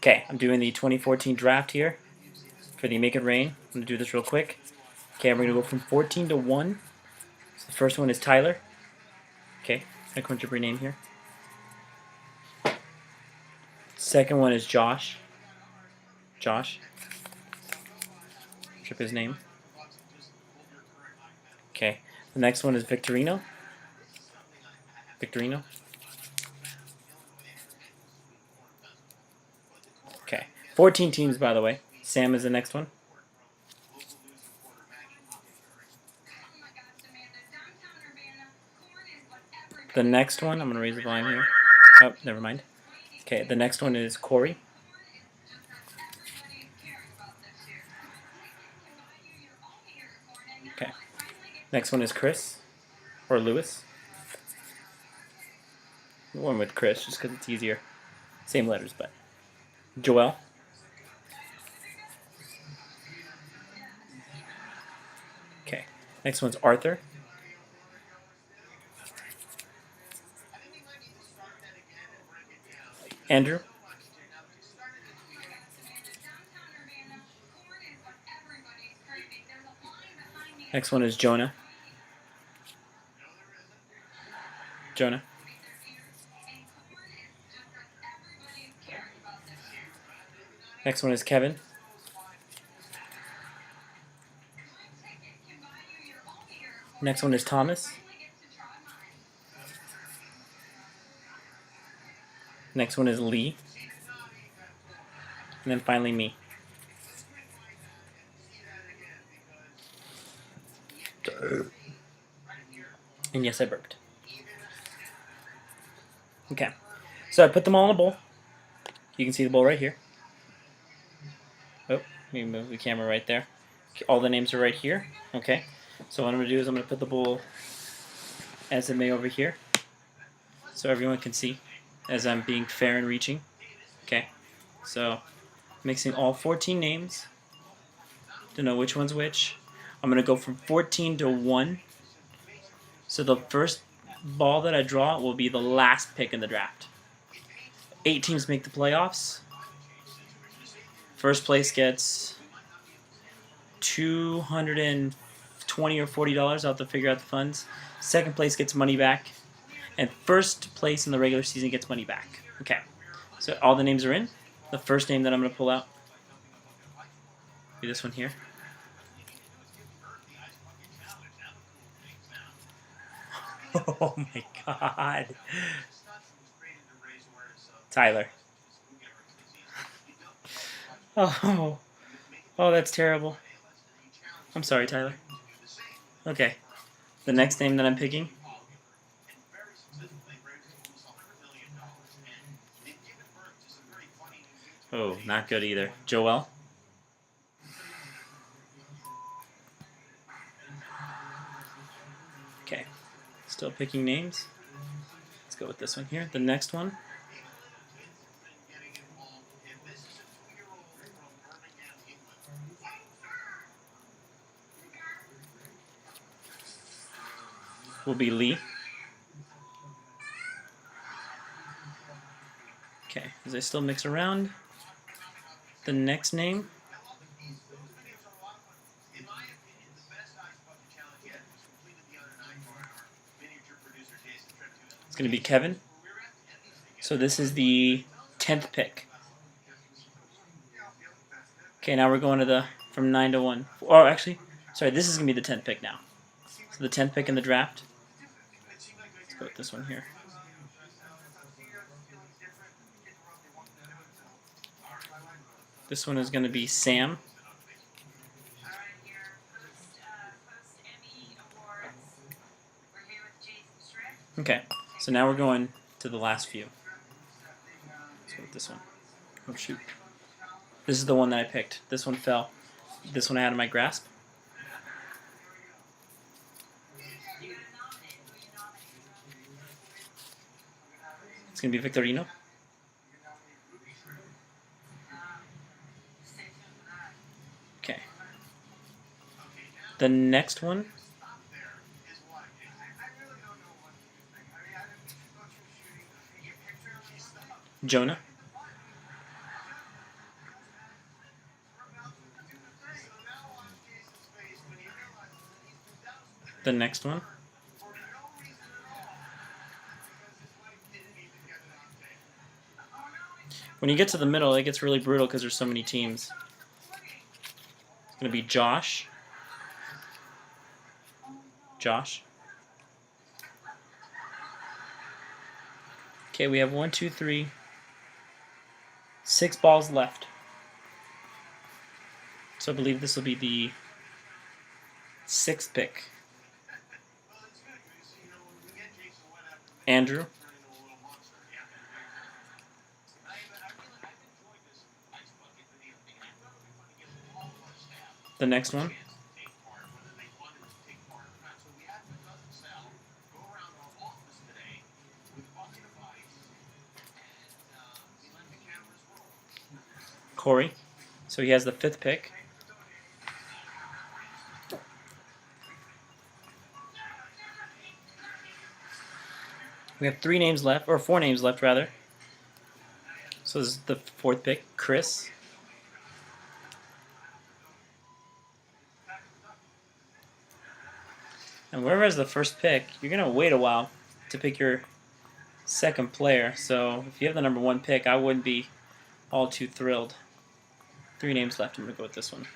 Okay, I'm doing the 2014 draft here for the Make It Rain. I'm going to do this real quick. Okay, we're going to go from 14 to 1. So the first one is Tyler. Okay, I crunch up your name here. Second one is Josh. Josh. Crunch up his name. Okay, the next one is Victorino. Victorino. Okay, 14 teams, by the way. Sam is the next one. The next one, I'm going to raise the volume here. Oh, never mind. Okay, the next one is Corey. Okay. Next one is Chris. Or Lewis. One with Chris, just because it's easier. Same letters, but. Joel. Okay. Next one's Arthur. Andrew. Next one is Jonah. Jonah. Next one is Kevin. Next one is Thomas. Next one is Lee. And then finally me. And yes, I burped. Okay. So I put them all in a bowl. You can see the bowl right here. Oh, let me move the camera right there. All the names are right here. Okay. So what I'm going to do is I'm going to put the bowl as it may over here, so everyone can see as I'm being fair and reaching. Okay. So mixing all 14 names to know which one's which. I'm going to go from 14 to 1. So the first ball that I draw will be the last pick in the draft. 8 teams make the playoffs. First place gets $220 or $40. I'll have to figure out the funds. Second place gets money back. And first place in the regular season gets money back. Okay. So all the names are in. The first name that I'm going to pull out be this one here. Oh my god. Tyler. Oh, that's terrible. I'm sorry, Tyler. Okay. The next name that I'm picking. Oh, not good either. Joel. Okay. Still picking names. Let's go with this one here. The next one. Will be Lee. Okay, as I still mix around, the next name is going to be Kevin. So this is the 10th pick. Okay, now we're going to from 9 to 1. Or actually, sorry, this is going to be the 10th pick now. So the 10th pick in the draft. Let's go with this one here. This one is going to be Sam. Okay, so now we're going to the last few. Let's go with this one. Oh shoot. This is the one that I picked. This one fell. This one I had in my grasp. It's going to be Victorino. Okay. The next one Jonah. The next one. When you get to the middle, it gets really brutal because there's so many teams. It's going to be Josh. Josh. Okay, we have 1, 2, 3, 6 balls left. So I believe this will be the 6th pick. Andrew. The next one. Corey. So he has the 5th pick. We have 3 names left, or 4 names left rather. So this is the 4th pick, Chris. And whoever has the first pick, you're going to wait a while to pick your second player. So if you have the number 1 pick, I wouldn't be all too thrilled. 3 names left. I'm going to go with this one.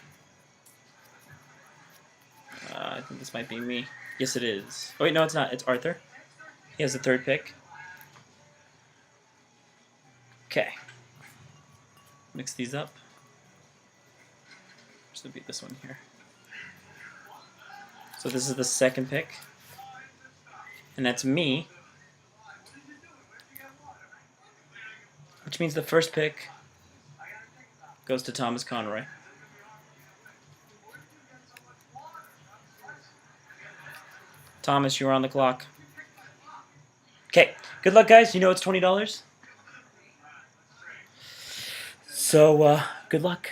I think this might be me. Yes, it is. Oh, wait, no, it's not. It's Arthur. He has the 3rd pick. Okay. Mix these up. This would be this one here. So this is the 2nd pick. And that's me. Which means the 1st pick goes to Thomas Conroy. Thomas, you're on the clock. Okay, good luck, guys. You know it's $20. So, good luck.